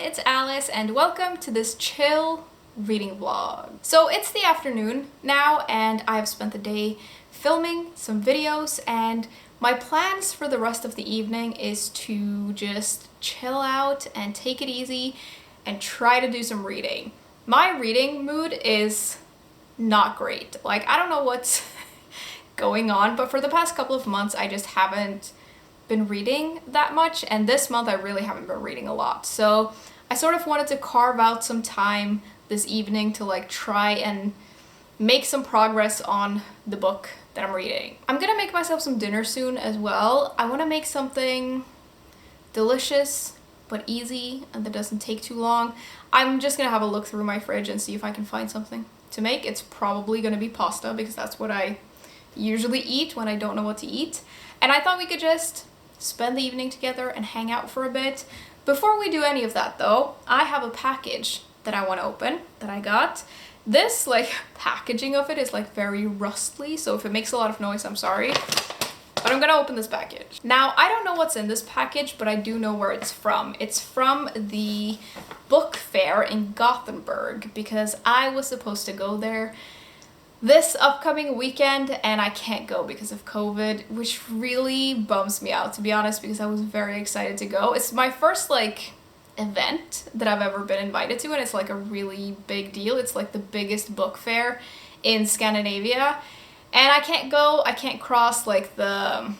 it's Alice and welcome to this chill reading vlog. So it's the afternoon now and I've spent the day filming some videos, and my plans for the rest of the evening is to just chill out and take it easy and try to do some reading. My reading mood is not great. Like, I don't know what's going on, but for the past couple of months I just haven't been reading that much, and this month I really haven't been reading a lot. So I sort of wanted to carve out some time this evening to like try and make some progress on the book that I'm reading. I'm gonna make myself some dinner soon as well. I want to make something delicious but easy and that doesn't take too long. I'm just gonna have a look through my fridge and see if I can find something to make. It's probably gonna be pasta because that's what I usually eat when I don't know what to eat. And I thought we could just spend the evening together and hang out for a bit. Before we do any of that though, I have a package that I want to open that I got. This like packaging of it is like very rustly, so if it makes a lot of noise, I'm sorry. But I'm gonna open this package. Now, I don't know what's in this package, but I do know where it's from. It's from the book fair in Gothenburg because I was supposed to go there this upcoming weekend and I can't go because of COVID, which really bums me out, to be honest, because I was very excited to go. It's my first like event that I've ever been invited to, and it's like a really big deal. It's like the biggest book fair in Scandinavia, and I can't go. I can't cross like the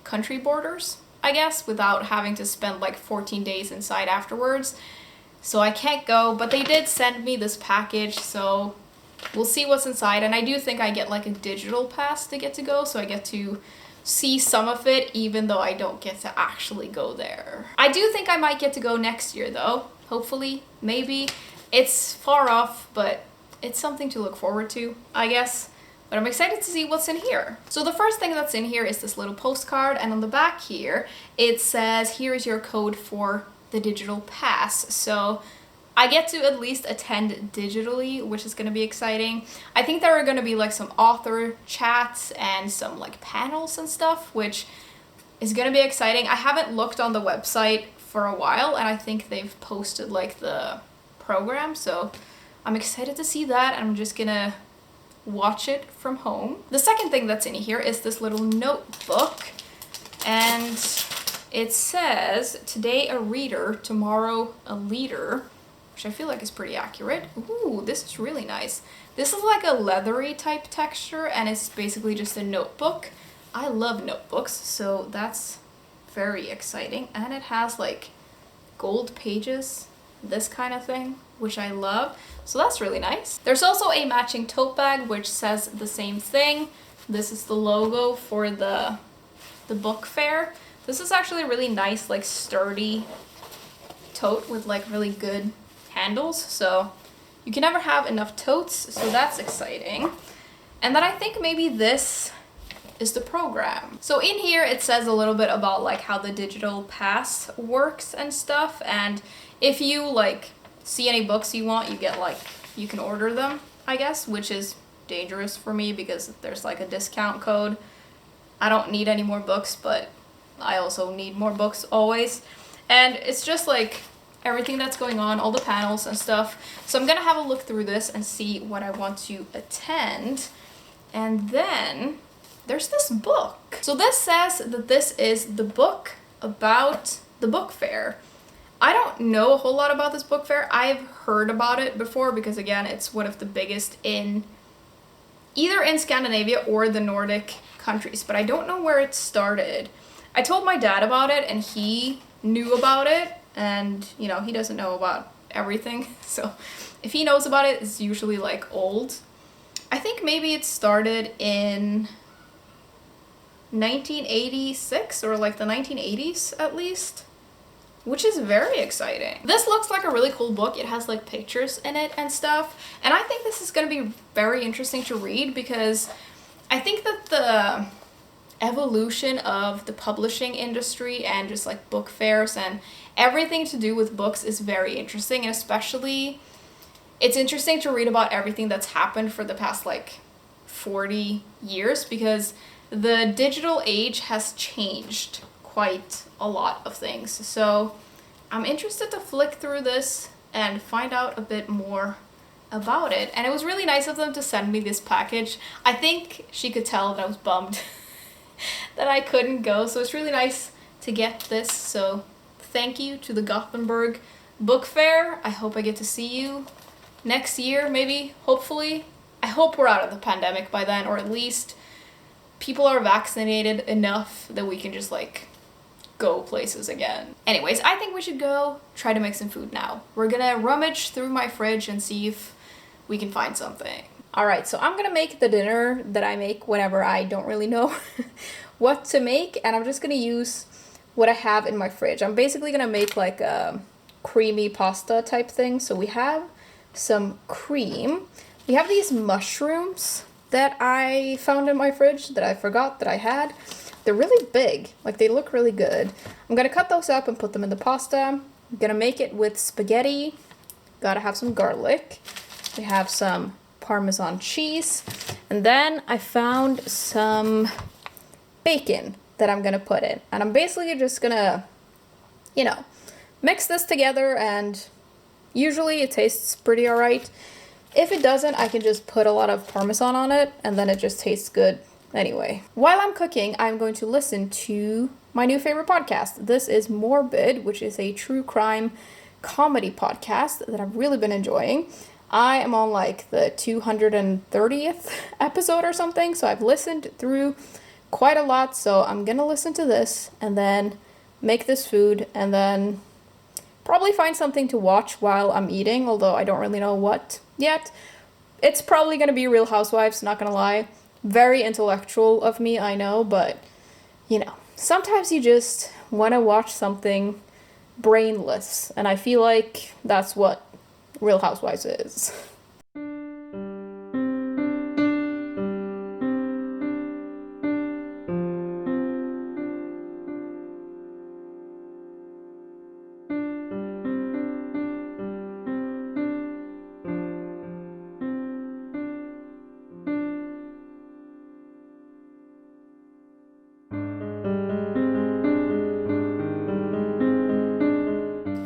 country borders, I guess, without having to spend like 14 days inside afterwards. So I can't go, but they did send me this package, so we'll see what's inside. And I do think I get like a digital pass to get to go, so I get to see some of it even though I don't get to actually go there. I do think I might get to go next year though. Hopefully, maybe. It's far off, but it's something to look forward to, I guess. But I'm excited to see what's in here. So the first thing that's in here is this little postcard, and on the back here it says, "Here is your code for the digital pass." So I get to at least attend digitally, which is going to be exciting. I think there are going to be like some author chats and some like panels and stuff, which is going to be exciting. I haven't looked on the website for a while, and I think they've posted like the program, so I'm excited to see that, and I'm just gonna watch it from home. The second thing that's in here is this little notebook, and it says, "Today a reader, tomorrow a leader," which I feel like is pretty accurate. Ooh, this is really nice. This is like a leathery type texture, and it's basically just a notebook. I love notebooks, so that's very exciting. And it has like gold pages, this kind of thing, which I love. So that's really nice. There's also a matching tote bag, which says the same thing. This is the logo for the book fair. This is actually a really nice, like sturdy tote with like really good handles, so you can never have enough totes, so that's exciting. And then I think maybe this is the program. So in here it says a little bit about like how the digital pass works and stuff, and if you like see any books you want, you get like, you can order them, I guess, which is dangerous for me because there's like a discount code. I don't need any more books, but I also need more books always. And it's just like everything that's going on, all the panels and stuff. So I'm gonna have a look through this and see what I want to attend. And then there's this book. So this says that this is the book about the book fair. I don't know a whole lot about this book fair. I've heard about it before because again, it's one of the biggest in either in Scandinavia or the Nordic countries, but I don't know where it started. I told my dad about it and he knew about it, and you know, he doesn't know about everything, so if he knows about it, it's usually like old. I think maybe it started in 1986 or like the 1980s at least, which is very exciting. This looks like a really cool book. It has like pictures in it and stuff, and I think this is going to be very interesting to read because I think that the evolution of the publishing industry and just like book fairs and everything to do with books is very interesting, and especially it's interesting to read about everything that's happened for the past like 40 years because the digital age has changed quite a lot of things. So I'm interested to flick through this and find out a bit more about it. And it was really nice of them to send me this package. I think she could tell that I was bummed that I couldn't go, so it's really nice to get this. So thank you to the Gothenburg Book Fair. I hope I get to see you next year, maybe, hopefully. I hope we're out of the pandemic by then, or at least people are vaccinated enough that we can just like go places again. Anyways, I think we should go try to make some food now. We're gonna rummage through my fridge and see if we can find something. All right, so I'm gonna make the dinner that I make whenever I don't really know what to make, and I'm just gonna use what I have in my fridge. I'm basically gonna make like a creamy pasta type thing. So we have some cream. We have these mushrooms that I found in my fridge that I forgot that I had. They're really big, like they look really good. I'm gonna cut those up and put them in the pasta. I'm gonna make it with spaghetti. Gotta have some garlic. We have some Parmesan cheese. And then I found some bacon that I'm gonna put in. And I'm basically just gonna, mix this together, and usually it tastes pretty alright. If it doesn't, I can just put a lot of Parmesan on it, and then it just tastes good anyway. While I'm cooking, I'm going to listen to my new favorite podcast. This is Morbid, which is a true crime comedy podcast that I've really been enjoying. I am on like the 230th episode or something, so I've listened through quite a lot, so I'm gonna listen to this and then make this food and then probably find something to watch while I'm eating, although I don't really know what yet. It's probably gonna be Real Housewives, not gonna lie. Very intellectual of me, I know, but sometimes you just want to watch something brainless, and I feel like that's what Real Housewives is.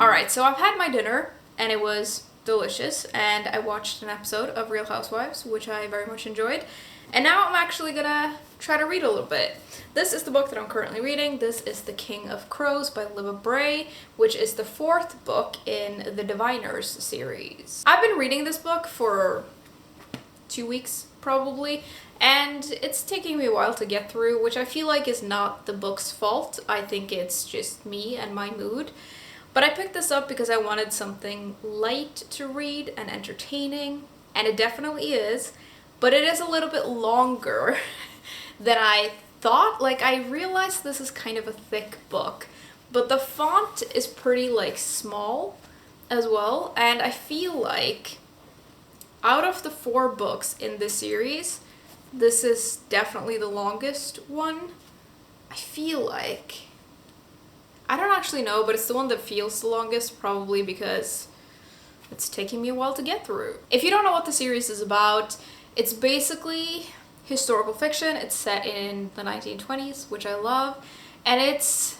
Alright, so I've had my dinner, and it was delicious, and I watched an episode of Real Housewives, which I very much enjoyed, and now I'm actually gonna try to read a little bit. This is the book that I'm currently reading. This is The King of Crows by Libba Bray, which is the 4th book in the Diviners series. I've been reading this book for 2 weeks, probably, and it's taking me a while to get through, which I feel like is not the book's fault. I think it's just me and my mood. But I picked this up because I wanted something light to read and entertaining, and it definitely is, but it is a little bit longer than I thought. Like, I realized this is kind of a thick book, but the font is pretty, small as well, and I feel like out of the 4 books in this series, this is definitely the longest one. I feel like... I don't actually know, but it's the one that feels the longest, probably because it's taking me a while to get through. If you don't know what the series is about, it's basically historical fiction. It's set in the 1920s, which I love, and it's,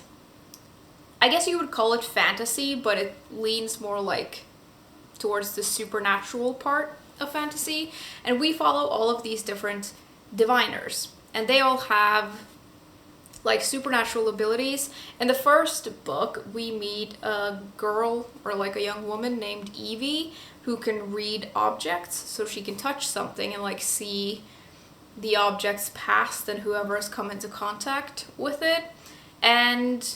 I guess you would call it fantasy, but it leans more towards the supernatural part of fantasy, and we follow all of these different diviners, and they all have supernatural abilities. In the first book, we meet a girl, or a young woman named Evie, who can read objects, so she can touch something and see the object's past and whoever has come into contact with it. And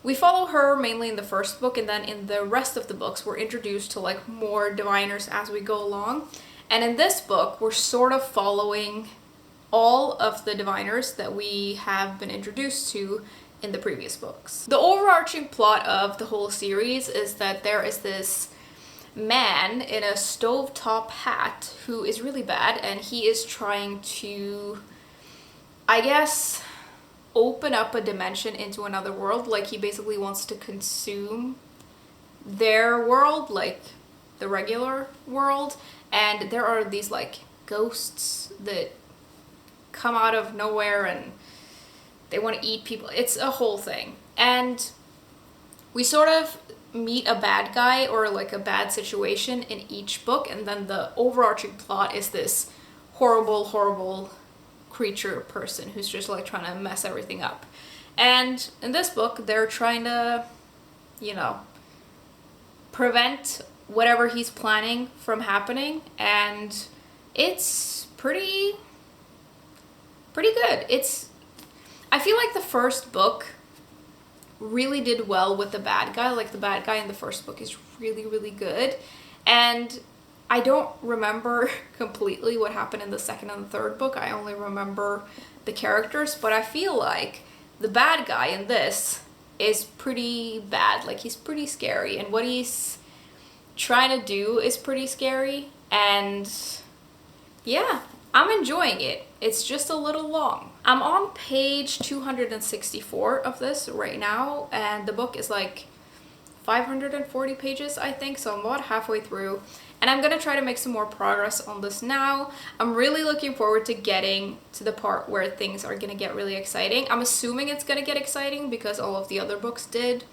we follow her mainly in the first book, and then in the rest of the books we're introduced to more diviners as we go along. And in this book we're sort of following all of the diviners that we have been introduced to in the previous books. The overarching plot of the whole series is that there is this man in a stovetop hat who is really bad, and he is trying to, I guess, open up a dimension into another world. He basically wants to consume their world, the regular world, and there are these ghosts that come out of nowhere and they want to eat people. It's a whole thing. And we sort of meet a bad guy or like a bad situation in each book, and then the overarching plot is this horrible creature person who's just like trying to mess everything up. And in this book, they're trying to, you know, prevent whatever he's planning from happening, and it's pretty good. I feel like the first book really did well with the bad guy. Like, the bad guy in the first book is really good, and I don't remember completely what happened in the second and the third book. I only remember the characters, but I feel like the bad guy in this is pretty bad. Like, he's pretty scary, and what he's trying to do is pretty scary, and yeah, I'm enjoying it. It's just a little long. I'm on page 264 of this right now, and the book is like 540 pages, I think, so I'm about halfway through, and I'm gonna try to make some more progress on this now. I'm really looking forward to getting to the part where things are gonna get really exciting. I'm assuming it's gonna get exciting because all of the other books did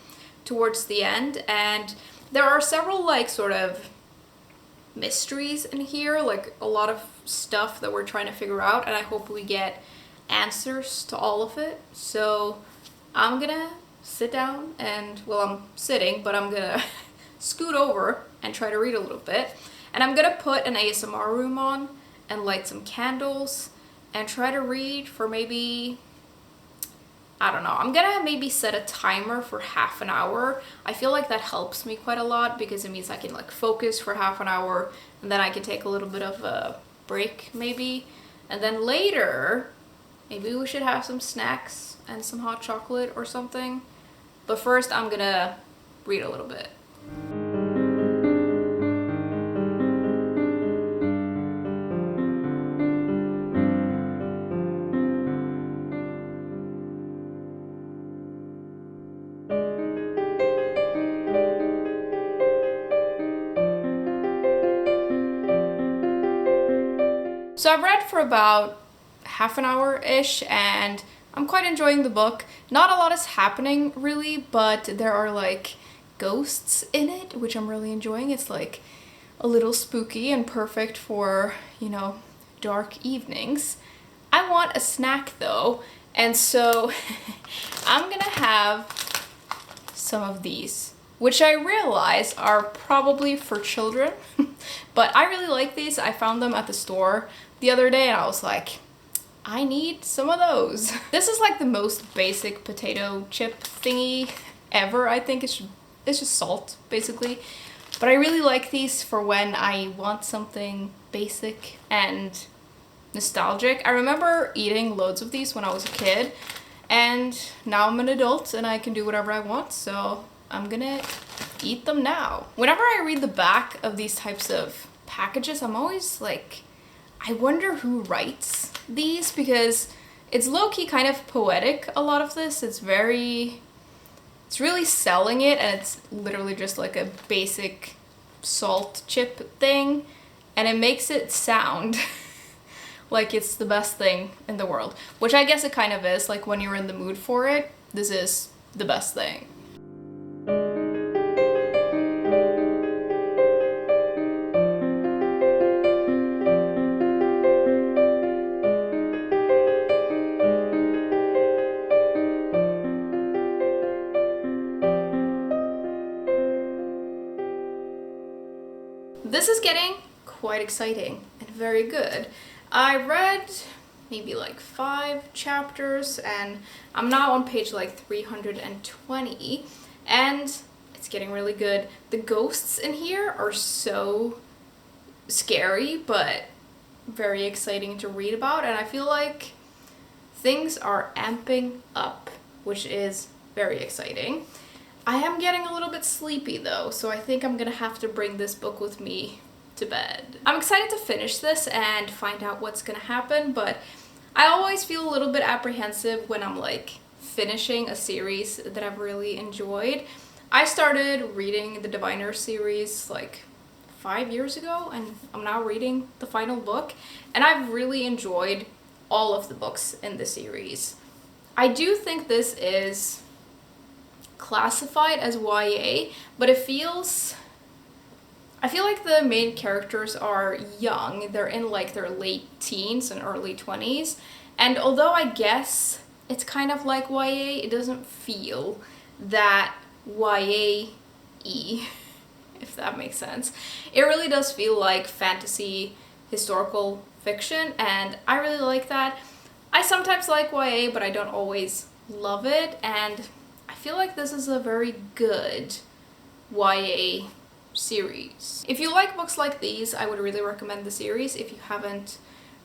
towards the end, and there are several like sort of mysteries in here, like a lot of stuff that we're trying to figure out, and I hope we get answers to all of it. So I'm gonna sit down and, well, I'm sitting, but I'm gonna scoot over and try to read a little bit, and I'm gonna put an ASMR room on and light some candles and try to read for maybe, I don't know, I'm gonna maybe set a timer for half an hour. I feel like that helps me quite a lot because it means I can like focus for half an hour, and then I can take a little bit of a break maybe, and then later maybe we should have some snacks and some hot chocolate or something. But first I'm gonna read a little bit. So I've read for about half an hour-ish, and I'm quite enjoying the book. Not a lot is happening really, but there are like ghosts in it, which I'm really enjoying. It's like a little spooky and perfect for, you know, dark evenings. I want a snack though, and so I'm gonna have some of these, which I realize are probably for children, but I really like these. I found them at the store the other day, and I was like, I need some of those. This is like the most basic potato chip thingy ever. I think it's just salt, basically. But I really like these for when I want something basic and nostalgic. I remember eating loads of these when I was a kid, and now I'm an adult and I can do whatever I want, so I'm gonna eat them now. Whenever I read the back of these types of packages, I'm always like, I wonder who writes these, because it's low-key kind of poetic, a lot of this. It's really selling it, and it's literally just like a basic salt chip thing, and it makes it sound like it's the best thing in the world, which I guess it kind of is. Like, when you're in the mood for it, this is the best thing. This is getting quite exciting and very good. I read maybe like 5 chapters, and I'm now on page like 320, and it's getting really good. The ghosts in here are so scary, but very exciting to read about, and I feel like things are amping up, which is very exciting. I am getting a little bit sleepy though, so I think I'm gonna have to bring this book with me to bed. I'm excited to finish this and find out what's gonna happen, but I always feel a little bit apprehensive when I'm like finishing a series that I've really enjoyed. I started reading the Diviner series like 5 years ago, and I'm now reading the final book, and I've really enjoyed all of the books in the series. I do think this is classified as YA, but I feel like the main characters are young. They're in like their late teens and early 20s. And although I guess it's kind of like YA, it doesn't feel that YA-y, if that makes sense. It really does feel like fantasy, historical fiction, and I really like that. I sometimes like YA, but I don't always love it, and I feel like this is a very good YA series. If you like books like these, I would really recommend the series. If you haven't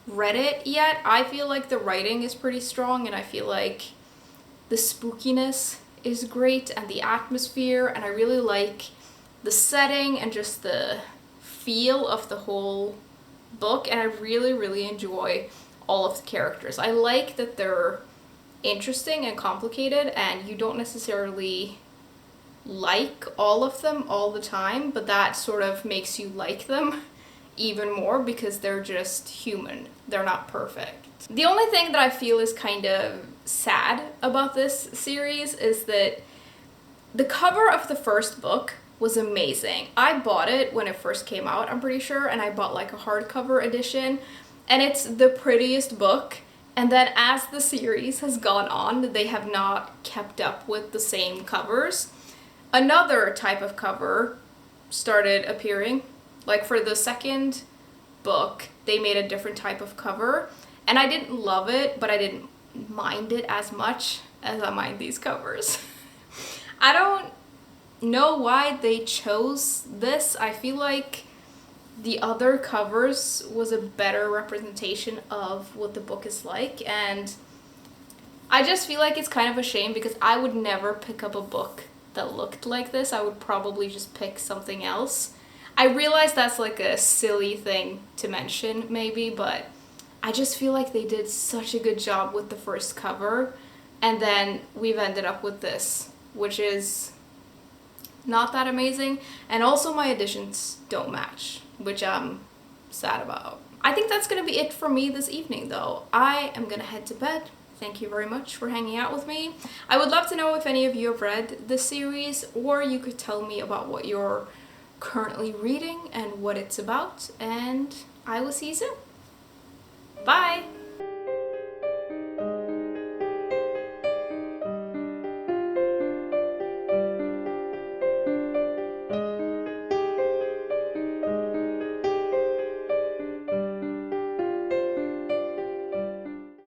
read it yet, I feel like the writing is pretty strong, and I feel like the spookiness is great and the atmosphere, and I really like the setting and just the feel of the whole book, and I really enjoy all of the characters. I like that they're interesting and complicated, and you don't necessarily like all of them all the time, but that sort of makes you like them even more because they're just human. They're not perfect. The only thing that I feel is kind of sad about this series is that the cover of the first book was amazing. I bought it when it first came out, I'm pretty sure, and I bought like a hardcover edition, and it's the prettiest book. And then as the series has gone on, they have not kept up with the same covers. Another type of cover started appearing. Like for the second book, they made a different type of cover, and I didn't love it, but I didn't mind it as much as I mind these covers. I don't know why they chose this. I feel like the other covers was a better representation of what the book is like, and I just feel like it's kind of a shame because I would never pick up a book that looked like this. I would probably just pick something else. I realize that's like a silly thing to mention maybe, but I just feel like they did such a good job with the first cover, and then we've ended up with this, which is not that amazing, and also my editions don't match, which I'm sad about. I think that's gonna be it for me this evening though. I am gonna head to bed. Thank you very much for hanging out with me. I would love to know if any of you have read this series, or you could tell me about what you're currently reading and what it's about, and I will see you soon. Bye!